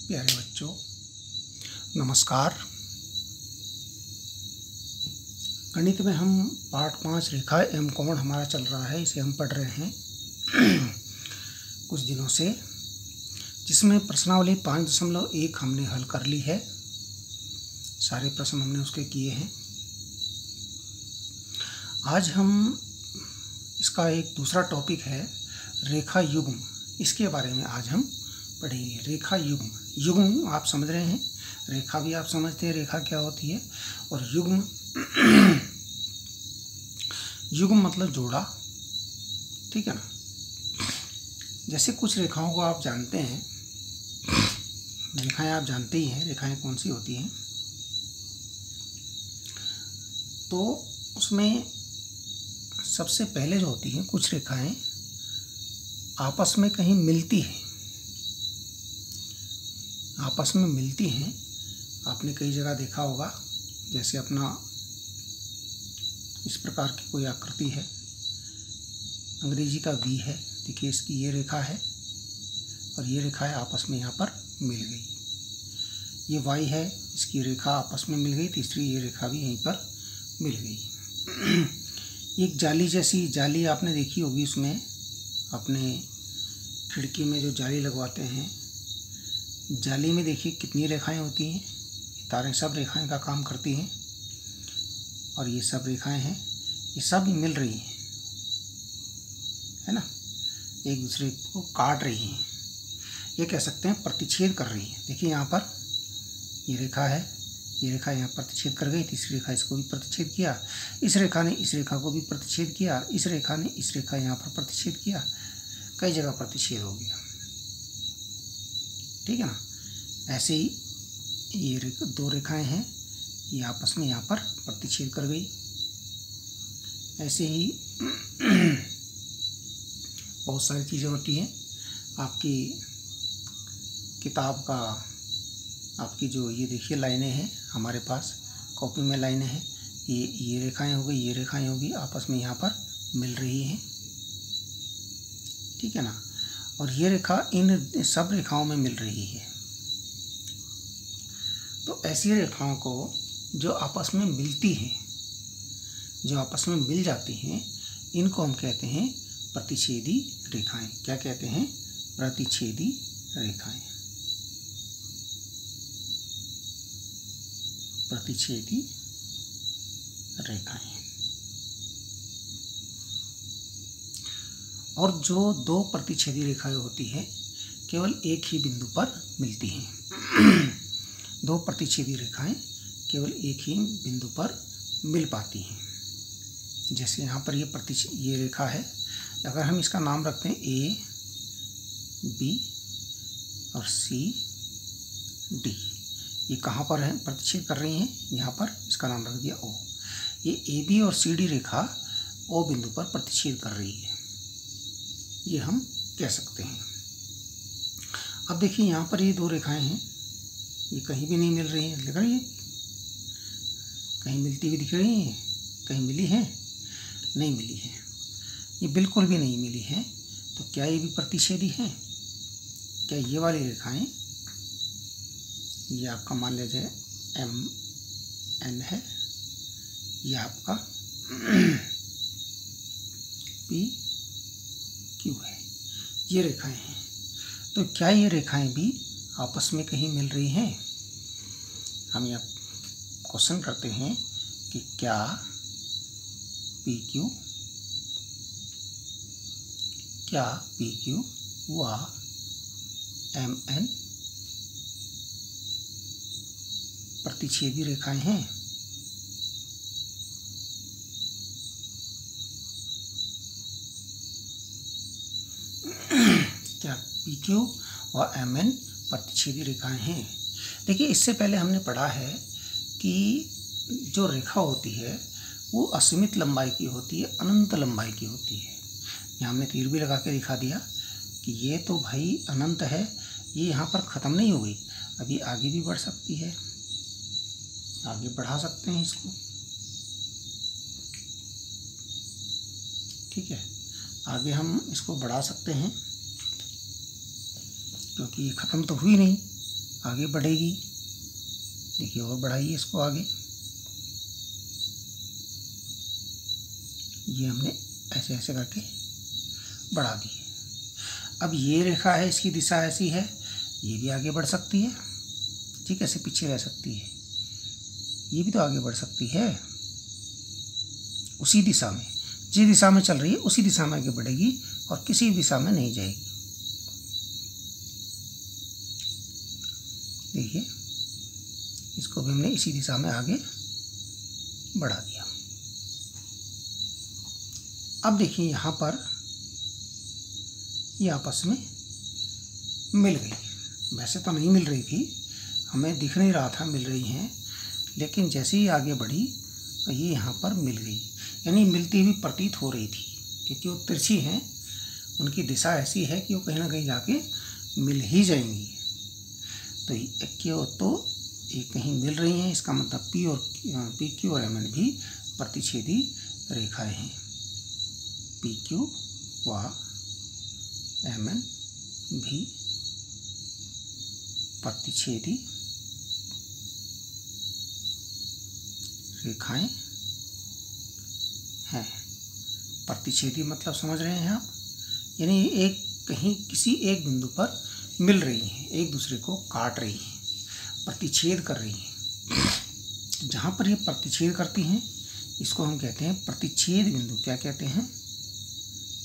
प्यारे बच्चों, नमस्कार। गणित में हम पाठ 5 रेखा एवं कोण हमारा चल रहा है। इसे हम पढ़ रहे हैं कुछ दिनों से, जिसमें प्रश्नावली 5.1 हमने हल कर ली है। सारे प्रश्न हमने उसके किए हैं। आज हम इसका एक दूसरा टॉपिक है रेखा युग्म। इसके बारे में आज हम पढ़ेंगे। रेखा युग्म, युग्म आप समझ रहे हैं, रेखा भी आप समझते हैं रेखा क्या होती है, और युग्म युग्म मतलब जोड़ा, ठीक है ना। जैसे कुछ रेखाओं को आप जानते हैं, रेखाएं आप जानते ही हैं, रेखाएं कौन सी होती हैं। तो उसमें सबसे पहले जो होती हैं कुछ रेखाएं आपस में कहीं मिलती हैं, आपस में मिलती हैं। आपने कई जगह देखा होगा, जैसे अपना इस प्रकार की कोई आकृति है, अंग्रेजी का वी है, देखिए इसकी ये रेखा है और ये रेखा है, आपस में यहाँ पर मिल गई। ये वाई है, इसकी रेखा आपस में मिल गई, तीसरी ये रेखा भी यहीं पर मिल गई। एक जाली जैसी जाली आपने देखी होगी, उसमें अपने खिड़की में जो जाली लगवाते हैं, जाली में देखिए कितनी रेखाएं होती हैं। ये तारें सब रेखाएं का काम करती हैं, और ये सब रेखाएं हैं, ये सब मिल रही हैं, है ना, एक दूसरे को काट रही हैं। ये कह सकते हैं प्रतिच्छेद कर रही हैं। देखिए यहाँ पर ये रेखा है, ये रेखा यहाँ प्रतिच्छेद कर गई, तीसरी रेखा इसको भी प्रतिच्छेद किया, इस रेखा ने इस रेखा को भी प्रतिच्छेद किया, इस रेखा ने इस रेखा यहाँ पर प्रतिच्छेद किया, कई जगह प्रतिच्छेद हो गया, ठीक है ना। ऐसे ही ये दो रेखाएं हैं, ये आपस में यहाँ पर प्रतिच्छेद कर गई। ऐसे ही बहुत सारी चीज़ें होती हैं। आपकी किताब का, आपकी जो ये देखिए लाइनें हैं हमारे पास कॉपी में, लाइनें हैं, ये रेखाएं हो गई, ये रेखाएं होगी, आपस में यहाँ पर मिल रही हैं, ठीक है ना। और ये रेखा इन सब रेखाओं में मिल रही है। तो ऐसी रेखाओं को जो आपस में मिलती हैं, जो आपस में मिल जाती हैं, इनको हम कहते हैं प्रतिच्छेदी रेखाएं। क्या कहते हैं? प्रतिच्छेदी रेखाएं। प्रतिच्छेदी रेखाएं। और जो दो प्रतिच्छेदी रेखाएं होती हैं, केवल एक ही बिंदु पर मिलती हैं। दो प्रतिच्छेदी रेखाएं केवल एक ही बिंदु पर मिल पाती हैं। जैसे यहाँ पर ये रेखा है, अगर हम इसका नाम रखते हैं ए, बी और सी, डी, ये कहाँ पर है? प्रतिच्छेद कर रही हैं यहाँ पर, इसका नाम रख दिया ओ। ये ए बी और सी डी रेखा ओ बिंदु पर प्रतिच्छेद कर रही है, ये हम कह सकते हैं। अब देखिए यहाँ पर ये दो रेखाएं हैं, ये कहीं भी नहीं मिल रही हैं, लग रही है कहीं मिलती हुई दिख रही हैं, कहीं मिली हैं? नहीं मिली है, ये बिल्कुल भी नहीं मिली है। तो क्या ये भी प्रतिच्छेदी हैं? क्या ये वाली रेखाएं, ये आपका मान लीजिए एम एन है, ये आपका पी क्यू है, ये रेखाएं हैं। तो क्या ये रेखाएं भी आपस में कहीं मिल रही हैं? हम यह क्वेश्चन करते हैं कि क्या पी क्यू, क्या पी क्यू व एम एन प्रतिच्छेदी रेखाएं हैं? क्या पी क्यू व एम एन प्रतिच्छेदी रेखाएं हैं? देखिए, इससे पहले हमने पढ़ा है कि जो रेखा होती है वो असीमित लंबाई की होती है, अनंत लंबाई की होती है। यहाँ हमने तीर भी लगा के दिखा दिया कि ये तो भाई अनंत है, ये यहाँ पर ख़त्म नहीं हो गई, अभी आगे भी बढ़ सकती है, आगे बढ़ा सकते हैं इसको, ठीक है, आगे हम इसको बढ़ा सकते हैं, क्योंकि ये ख़त्म तो हुई नहीं, आगे बढ़ेगी। देखिए और बढ़ाइए इसको आगे। ये हमने ऐसे ऐसे करके बढ़ा दी। अब ये रेखा है, इसकी दिशा ऐसी है, ये भी आगे बढ़ सकती है, ठीक है, ऐसे पीछे रह सकती है। ये भी तो आगे बढ़ सकती है उसी दिशा में, जिस दिशा में चल रही है उसी दिशा में आगे बढ़ेगी और किसी दिशा में नहीं जाएगी। देखिए इसको भी हमने इसी दिशा में आगे बढ़ा दिया। अब देखिए यहाँ पर ये आपस में मिल गई। वैसे तो नहीं मिल रही थी, हमें दिख नहीं रहा था मिल रही हैं, लेकिन जैसे ही आगे बढ़ी ये यहाँ पर मिल गई, यानी मिलती हुई प्रतीत हो रही थी, क्योंकि वो तिरछी हैं, उनकी दिशा ऐसी है कि वो कहीं ना कहीं जाके मिल ही जाएंगी। तो ये कहीं मिल रही हैं, इसका मतलब पी क्यू और एम एन भी प्रतिच्छेदी रेखाएं हैं। पी क्यू व एम एन भी प्रतिच्छेदी रेखाएं हैं। प्रतिच्छेदी मतलब समझ रहे हैं आप, यानी एक कहीं किसी एक बिंदु पर मिल रही हैं, एक दूसरे को काट रही हैं, प्रतिच्छेद कर रही हैं। जहाँ पर ये प्रतिच्छेद करती हैं इसको हम कहते हैं प्रतिच्छेद बिंदु। क्या कहते हैं?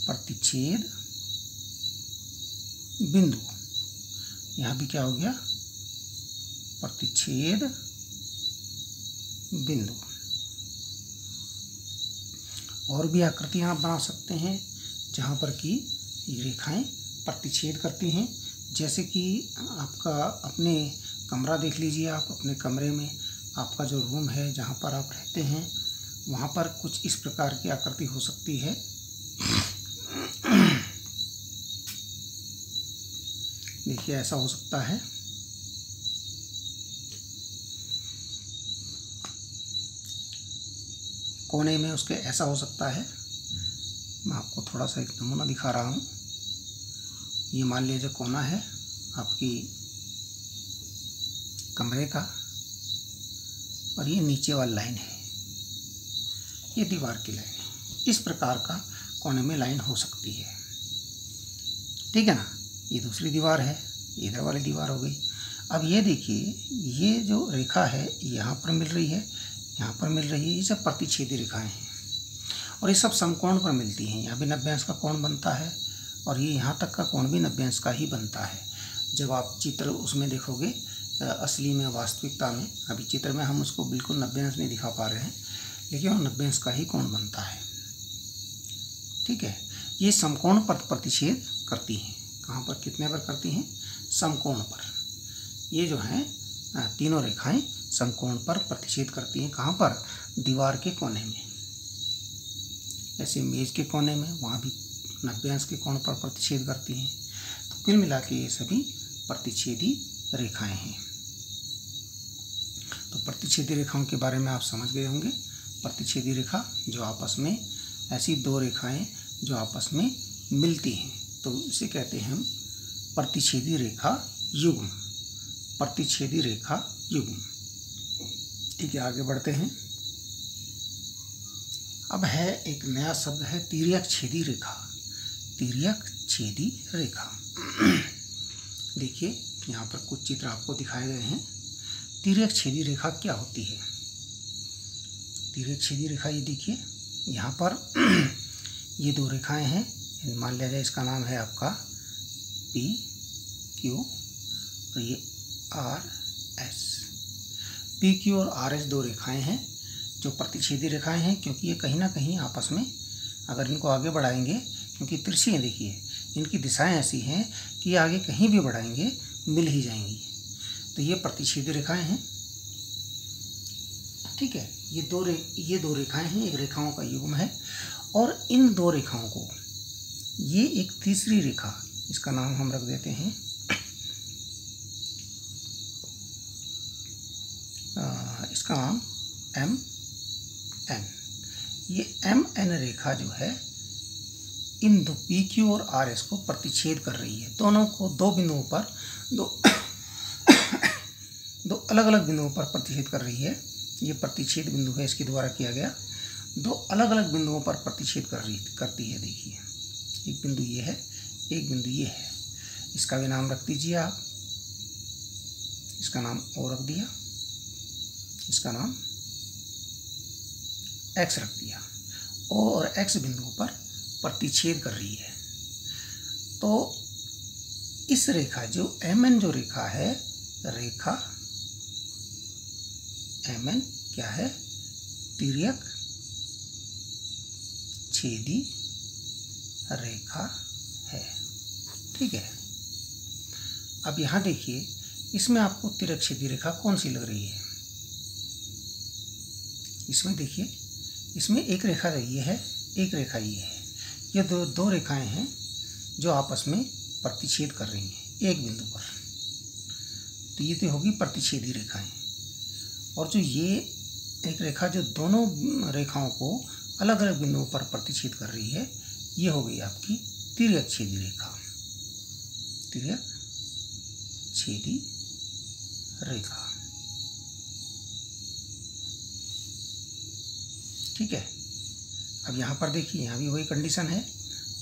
प्रतिच्छेद बिंदु। यहाँ भी क्या हो गया? प्रतिच्छेद बिंदु। और भी आकृतियाँ आप बना सकते हैं जहाँ पर कि ये रेखाएं प्रतिच्छेद करती हैं। जैसे कि आपका अपने कमरा देख लीजिए, आप अपने कमरे में आपका जो रूम है जहाँ पर आप रहते हैं वहाँ पर कुछ इस प्रकार की आकृति हो सकती है। देखिए ऐसा हो सकता है। कोने में उसके ऐसा हो सकता है। मैं आपको थोड़ा सा एक नमूना दिखा रहा हूँ। ये मान लीजिए कोना है आपकी कमरे का और ये नीचे वाली लाइन है, ये दीवार की लाइन है। इस प्रकार का कोने में लाइन हो सकती है, ठीक है ना। ये दूसरी दीवार है, इधर वाली दीवार हो गई। अब ये देखिए, ये जो रेखा है यहाँ पर मिल रही है, यहाँ पर मिल रही है, ये सब प्रतिच्छेदी रेखाएं हैं और ये सब समकोण पर मिलती हैं। यहाँ भी 90 अंश का कोण बनता है और ये यहाँ तक का कोण भी 90 अंश का ही बनता है। जब आप चित्र उसमें देखोगे असली में, वास्तविकता में, अभी चित्र में हम उसको बिल्कुल 90 अंश नहीं दिखा पा रहे हैं, लेकिन वो 90 अंश का ही कोण बनता है, ठीक है। ये समकोण पर प्रतिच्छेद करती हैं। कहाँ पर, कितने पर करती हैं? समकोण पर। ये जो है तीनों रेखाएं समकोण पर प्रतिच्छेद करती हैं। कहाँ पर? दीवार के कोने में, ऐसे मेज के कोने में, वहाँ भी 90 अंश के कोण पर प्रतिच्छेद करती हैं। तो कुल मिला के ये सभी प्रतिच्छेदी रेखाएं हैं। तो प्रतिच्छेदी रेखाओं के बारे में आप समझ गए होंगे। प्रतिच्छेदी रेखा जो आपस में, ऐसी दो रेखाएं जो आपस में मिलती हैं, तो इसे कहते हैं हम प्रतिच्छेदी रेखा युग्म। प्रतिच्छेदी रेखा युग्म, ठीक है। आगे बढ़ते हैं। अब है एक नया शब्द है तिर्यक छेदी रेखा। तिर्यक छेदी रेखा। देखिए यहाँ पर कुछ चित्र आपको दिखाए गए हैं। तिर्यक छेदी रेखा क्या होती है? तिर्यक छेदी रेखा, ये देखिए यहाँ पर ये दो रेखाएं हैं। मान लिया जाए इसका नाम है आपका पी क्यू और ये आर एस। पी क्यू और आर एस दो रेखाएं हैं जो प्रतिच्छेदी रेखाएं हैं, क्योंकि ये कहीं ना कहीं आपस में, अगर इनको आगे बढ़ाएंगे, क्योंकि तिरछी हैं, देखिए इनकी दिशाएं ऐसी हैं कि ये आगे कहीं भी बढ़ाएंगे मिल ही जाएंगी। तो ये प्रतिच्छेदी रेखाएं हैं, ठीक है। ये दो रेखाएं हैं, एक रेखाओं का युग्म है। और इन दो रेखाओं को, ये एक तीसरी रेखा, इसका नाम हम रख देते हैं इसका नाम एम एन। ये एम एन रेखा जो है इन दो पी क्यू और आर एस को प्रतिच्छेद कर रही है। दोनों को दो बिंदुओं पर, दो दो अलग अलग बिंदुओं पर प्रतिच्छेद कर रही है। ये प्रतिच्छेद बिंदु है, इसके द्वारा किया गया। दो अलग अलग बिंदुओं पर प्रतिच्छेद करती है। देखिए, एक बिंदु ये है, एक बिंदु ये है। इसका भी नाम रख दीजिए आप। इसका नाम O रख दिया, इसका नाम X रख दिया। O और X बिंदुओं पर प्रतिच्छेद कर रही है। तो इस रेखा जो MN जो रेखा है, रेखा MN क्या है? तिर्यक छेदी रेखा है। ठीक है। अब यहाँ देखिए, इसमें आपको तिर्यक छेदी रेखा कौन सी लग रही है? इसमें देखिए, इसमें एक रेखा ये है, एक रेखा ये है। ये दो रेखाएं हैं जो आपस में प्रतिच्छेद कर रही हैं एक बिंदु पर। तो ये तो होगी प्रतिच्छेदी रेखाएं। और जो ये एक रेखा जो दोनों रेखाओं को अलग अलग बिंदुओं पर प्रतिच्छेद कर रही है, ये हो गई आपकी तिर्यक छेदी रेखा। तिर्यक छेदी रेखा। ठीक है। अब यहाँ पर देखिए, यहाँ भी वही कंडीशन है।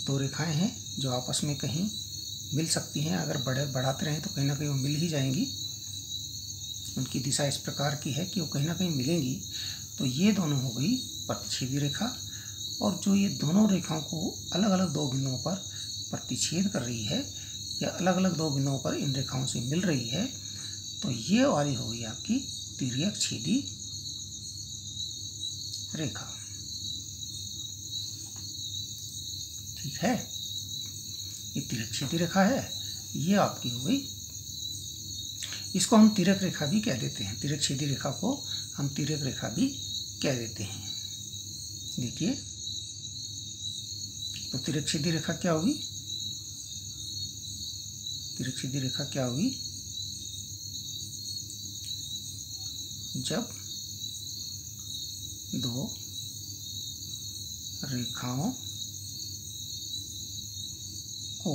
दो रेखाएं हैं जो आपस में कहीं मिल सकती हैं। अगर बढ़ाते रहें तो कहीं ना कहीं वो मिल ही जाएंगी। उनकी दिशा इस प्रकार की है कि वो कहीं ना कहीं मिलेंगी। तो ये दोनों हो गई प्रतिच्छेदी रेखा। और जो ये दोनों रेखाओं को अलग अलग दो बिंदुओं पर प्रतिच्छेद कर रही है या अलग अलग दो बिंदुओं पर इन रेखाओं से मिल रही है, तो ये वाली हो गई आपकी तिर्यक छेदी रेखा। ठीक है। ये तिर्यक छेदी रेखा है, ये आपकी हो गई। इसको हम तिर्यक रेखा भी कह देते हैं। तिर्यक छेदी रेखा को हम तिर्यक रेखा भी कह देते हैं। देखिए, तो तिर्यक छेदी रेखा क्या होगी? तिर्यक छेदी रेखा क्या होगी? जब दो रेखाओं को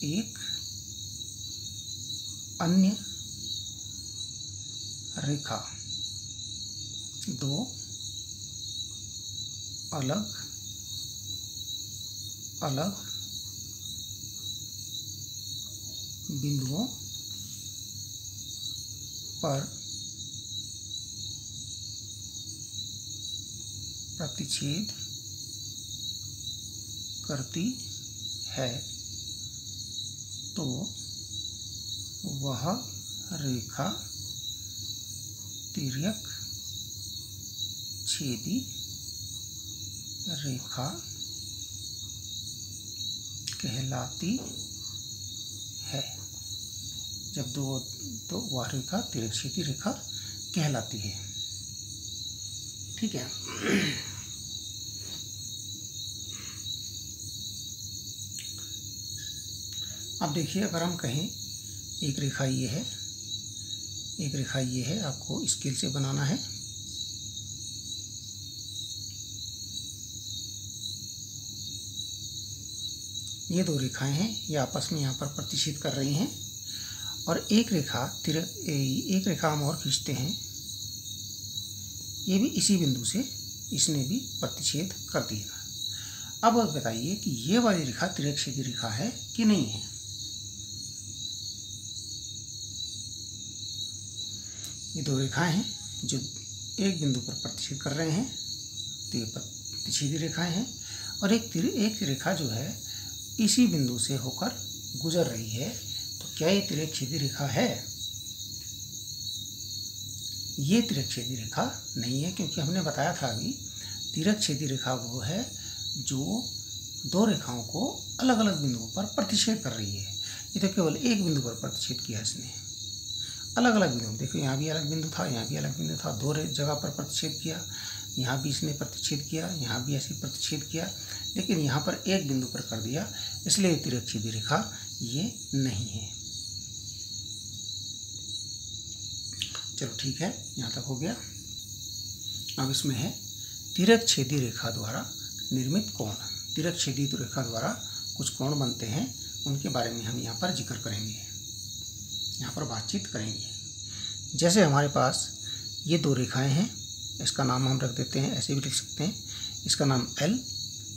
एक अन्य रेखा दो अलग अलग बिंदुओं पर प्रतिच्छेद करती है, तो वह रेखा तिर्यक छेदी रेखा कहलाती है। जब तो वह रेखा तिर्यक छेदी रेखा कहलाती है। ठीक है। अब देखिए, अगर हम कहें एक रेखा ये है, एक रेखा ये है, आपको स्केल से बनाना है। ये दो रेखाएं हैं, ये आपस में यहाँ पर प्रतिच्छेद कर रही हैं। और एक रेखा हम और खींचते हैं। ये भी इसी बिंदु से इसने भी प्रतिच्छेद कर दिया। अब बताइए कि ये वाली रेखा तिर्यक छेदी रेखा है कि नहीं है? ये दो रेखाएं हैं जो एक बिंदु पर प्रतिच्छेद कर रहे हैं, तो ये प्रतिच्छेदी रेखाएं हैं। और एक रेखा जो है इसी बिंदु से होकर गुजर रही है, तो क्या ये तिर्यक छेदी रेखा है? ये तिर्यक छेदी रेखा नहीं है, क्योंकि हमने बताया था अभी तिर्यक छेदी रेखा वो है जो दो रेखाओं को अलग अलग बिंदुओं पर प्रतिच्छेद कर रही है। ये तो केवल एक बिंदु पर प्रतिच्छेद किया इसने। अलग अलग बिंदु, देखो यहाँ भी अलग बिंदु था, यहाँ भी अलग बिंदु था, दो जगह पर प्रतिच्छेद किया। यहाँ भी इसने प्रतिच्छेद किया, यहाँ भी ऐसे प्रतिच्छेद किया, लेकिन यहाँ पर एक बिंदु पर कर दिया, इसलिए तिर्यक छेदी रेखा ये नहीं है। चलो ठीक है, यहाँ तक हो गया। अब इसमें है तिर्यक छेदी रेखा द्वारा निर्मित कोण। तिर्यक छेदी रेखा द्वारा कुछ कोण बनते हैं, उनके बारे में हम यहाँ पर जिक्र करेंगे। यहाँ पर बातचीत करेंगे। जैसे हमारे पास ये दो रेखाएं हैं, इसका नाम हम रख देते हैं, ऐसे भी लिख सकते हैं, इसका नाम L,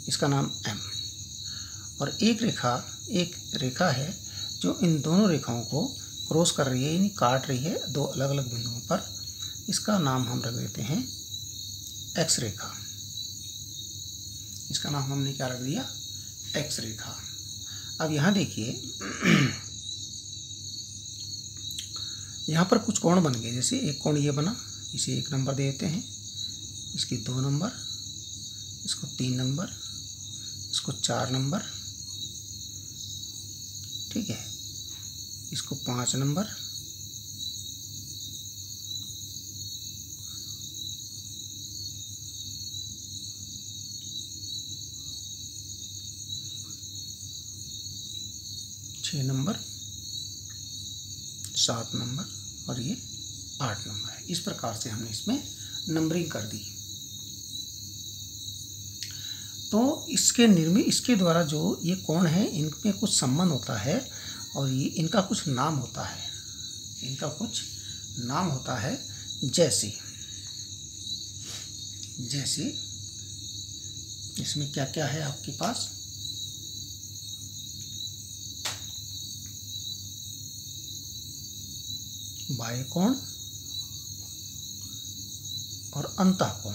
इसका नाम M, और एक रेखा है जो इन दोनों रेखाओं को क्रॉस कर रही है, यानी काट रही है दो अलग अलग बिंदुओं पर। इसका नाम हम रख देते हैं X रेखा। इसका नाम हमने क्या रख दिया? X रेखा। अब यहाँ देखिए यहाँ पर कुछ कोण बन गए। जैसे एक कोण ये बना, इसे 1 नंबर दे देते हैं, इसके 2 नंबर, इसको 3 नंबर, इसको 4 नंबर, ठीक है, इसको 5 नंबर, छः नंबर, 7 नंबर और ये 8 नंबर है। इस प्रकार से हमने इसमें नंबरिंग कर दी। तो इसके द्वारा जो ये कोण है, इनमें कुछ संबंध होता है और ये इनका कुछ नाम होता है, जैसे इसमें क्या क्या है आपके पास? बाह्य कोण और अंतःकोण।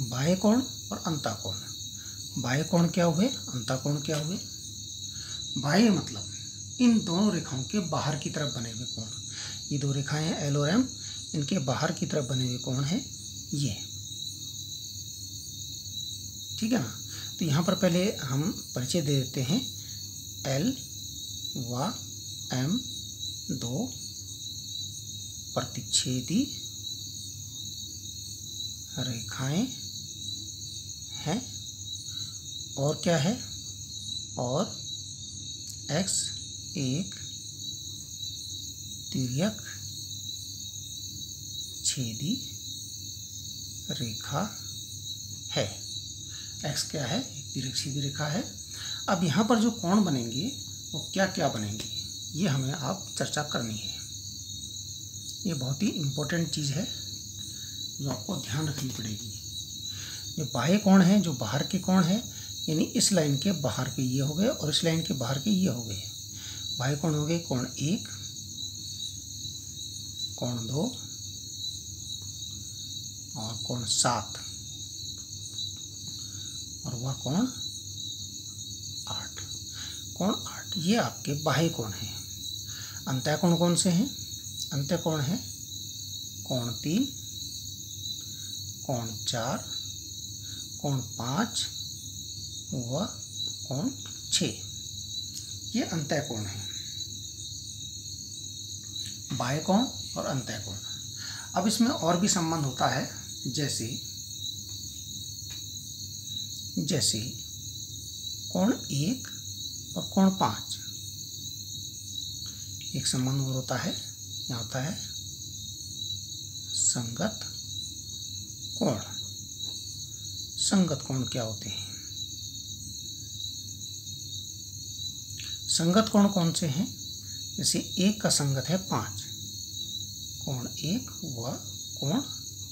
बाह्य कोण और अंतःकोण। बाह्य कोण क्या हुए, अंतःकोण क्या हुए? बाह्य मतलब इन दोनों रेखाओं के बाहर की तरफ बने हुए कोण। ये दो रेखाएं हैं L और M, इनके बाहर की तरफ बने हुए कोण है ये, ठीक है ना। तो यहाँ पर पहले हम परिचय दे देते हैं। L व M दो प्रतिच्छेदी रेखाएं हैं, और क्या है? और X एक तिर्यक छेदी रेखा है। X क्या है? एक तिर्यक छेदी रेखा है। अब यहाँ पर जो कोण बनेंगे वो क्या क्या बनेंगे, ये हमें आप चर्चा करनी है। ये बहुत ही इम्पोर्टेंट चीज़ है जो आपको ध्यान रखनी पड़ेगी। जो बाह्य कोण है, जो बाहर के कोण है, यानी इस लाइन के बाहर के ये हो गए और इस लाइन के बाहर के ये हो गए। बाह्य कोण हो गए कोण 1, कोण 2 और कोण 7, और वह कोण 8। कोण 8 ये आपके बाह्य कोण हैं। अंतःकोण कौन से हैं? अंतःकोण है कोण 3, कोण 4, कोण 5 व कोण 6। ये अंतःकोण है, बाह्य कोण और अंतःकोण। अब इसमें और भी संबंध होता है, जैसे कोण 1 और कोण 5। एक संबंध और होता है, यहाँ होता है संगत कोण। संगत कोण क्या होते हैं? संगत कोण कौन से हैं? जैसे 1 का संगत है 5, कोण 1 व कोण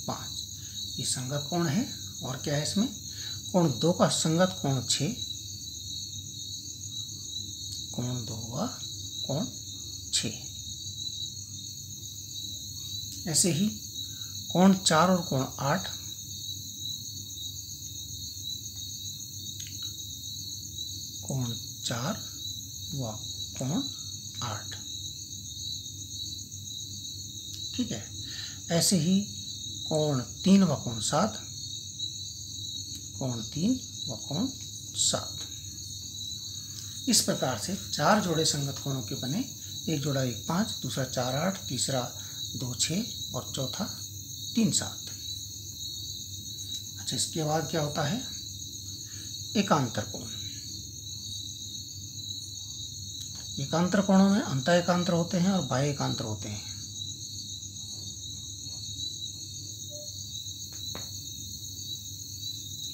5, ये संगत कोण है। और क्या है इसमें? कोण 2 का संगत कोण 6, कोण 2 व कोण 6। ऐसे ही कोण 4 और कोण 8, कोण 4 व कोण 8, ठीक है। ऐसे ही कोण 3 व कोण 7, कोण 3 व कोण 7। इस प्रकार से 4 जोड़े संगत कोणों के बने। एक जोड़ा 1 5, दूसरा 4 8, तीसरा 2 6 और चौथा 3 7। अच्छा, इसके बाद क्या होता है? एकांतर कोण। एकांतर कोणों में अंतः एकांतर होते हैं और बाह्य एकांतर होते हैं।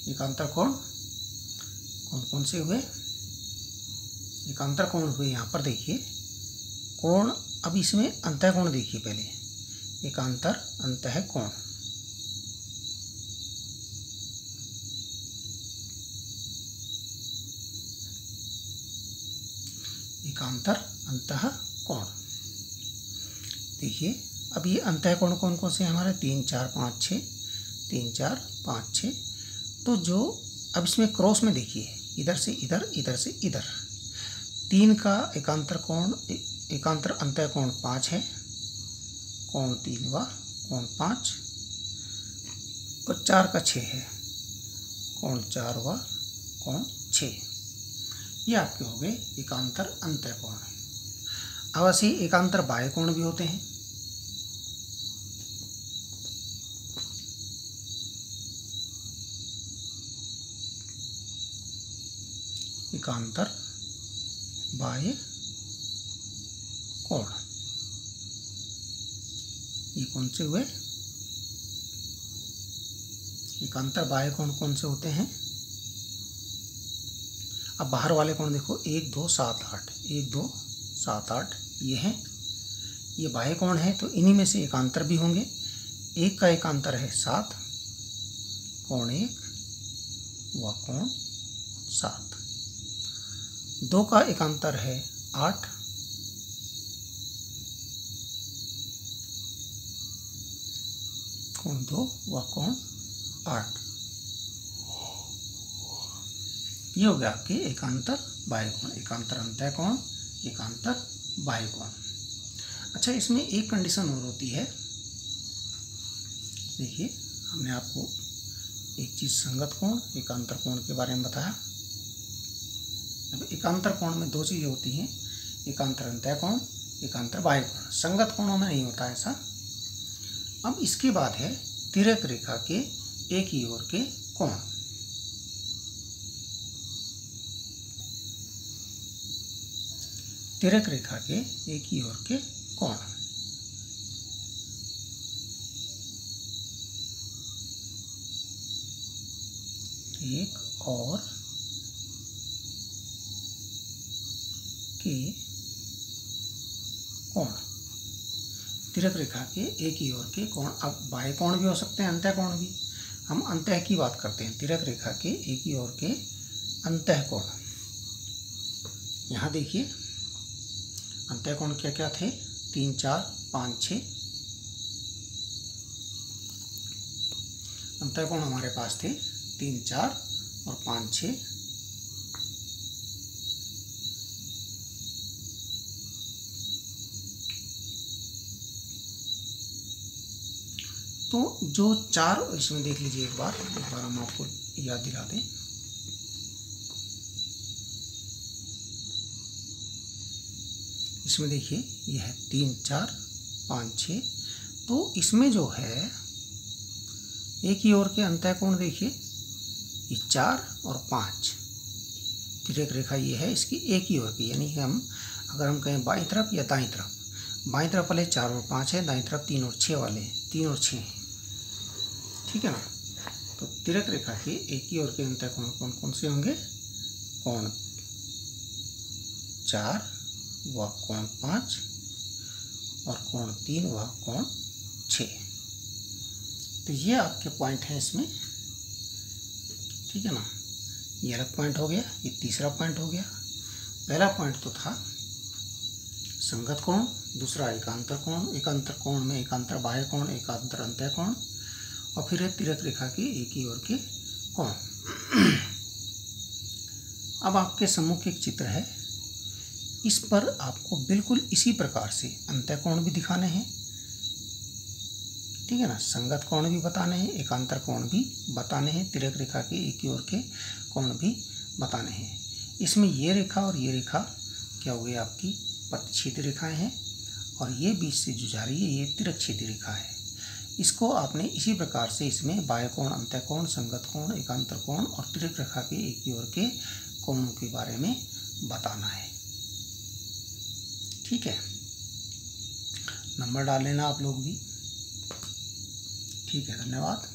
एकांतर कोण कौन कौन से हुए? एकांतर कोण हुए यहाँ पर देखिए कोण, अब इसमें अंतःकोण देखिए पहले, एकांतर अंतःकोण। एकांतर अंतःकोण देखिए, अब ये अंतःकोण कौन कौन से हैं हमारे, 3 4 5 6, 3 4 5 6। तो जो अब इसमें क्रॉस में देखिए, इधर से इधर, इधर से इधर, 3 का एकांतर कोण, एकांतर अंतःकोण 5 है, कोण 3 व कोण 5, और 4 का 6 है, कोण 4 व कोण 6। ये आपके हो गए एकांतर अंतःकोण। अब ऐसे ही एकांतर बाह्य कोण भी होते हैं। एकांतर बाह्य कोण, ये कौन से हुए, एकांतर बाह्य कोण कौन से होते हैं। अब बाहर वाले कोण देखो, 1 2 7 8, 1 2 7 8 ये हैं, ये बाह्य कोण है, तो इन्हीं में से एकांतर भी होंगे। 1 का एकांतर है 7, कोण 1 व कोण 7। 2 का एकांतर है 8, कोण 2 व कोण 8। ये हो गया आपके एकांतर बाह्य कोण, एकांतर अंतःकोण, एकांतर बाह्य कोण। अच्छा, इसमें एक कंडीशन और होती है। देखिए, हमने आपको एक चीज़ संगत कोण, एकांतर कोण के बारे में बताया। अब एकांतर कोण में 2 चीज़ें होती हैं, एकांतर अंतःकोण, एकांतर बाह्य कोण। संगत कोणों में नहीं होता ऐसा। अब इसके बाद है तिर्यक रेखा के एक ही ओर के कोण। तिर्यक रेखा के एक ही ओर के कोण। एक और के कोण, तिर्यक रेखा के एक ही ओर के कोण। अब बाह्य कोण भी हो सकते हैं, अंतःकोण भी। हम अंतः की बात करते हैं, तिर्यक रेखा के एक ही ओर के अंतःकोण। यहाँ देखिए, अंतःकोण क्या क्या थे, 3 4 5 6 अंतःकोण हमारे पास थे, 3 4 और 5 6। तो जो 4, इसमें देख लीजिए एक बार हम आपको याद दिला दें। इसमें देखिए, यह है 3 4 5 6। तो इसमें जो है एक ही ओर के अंतःकोण देखिए, ये 4 और 5, तिर्यक रेखा ये है इसकी एक ही ओर की। यानी हम अगर हम कहें बाईं तरफ या दाईं तरफ, बाईं तरफ वाले 4 और 5 है, दाईं तरफ 3 और 6 वाले, 3 और 6 हैं, ठीक है ना। तो तिर्यक रेखा के एक ही ओर के अंतःकोण कौन कौन से होंगे, कोण 4 व कोण 5 और कोण 3 व कोण 6। तो ये आपके पॉइंट हैं इसमें, ठीक है ना। ये अलग पॉइंट हो गया, ये तीसरा पॉइंट हो गया। पहला पॉइंट तो था संगत कोण, दूसरा एकांतर कोण, एकांतर कोण में एकांतर बाह्य कोण, एकांतर अंतःकोण, और फिर है तिर्यक रेखा के एक ही ओर के कोण। अब आपके सम्मुख एक चित्र है, इस पर आपको बिल्कुल इसी प्रकार से अंतःकोण भी दिखाने हैं, ठीक है ना, संगत कोण भी बताने हैं, एकांतर कोण भी बताने हैं, तिर्यक रेखा के एक ही ओर के कोण भी बताने हैं। इसमें ये रेखा और ये रेखा क्या हो गई, आपकी प्रतिच्छेदी रेखाएं हैं, और ये बीच से जो जा रही है ये तिरकछेदी रेखा है। इसको आपने इसी प्रकार से इसमें बाह्य कोण, अंतःकोण, संगत कोण, एकांतर कोण और तिर्यक रेखा के एक ही ओर के कोणों के बारे में बताना है, ठीक है। नंबर डाल लेना आप लोग भी, ठीक है। धन्यवाद।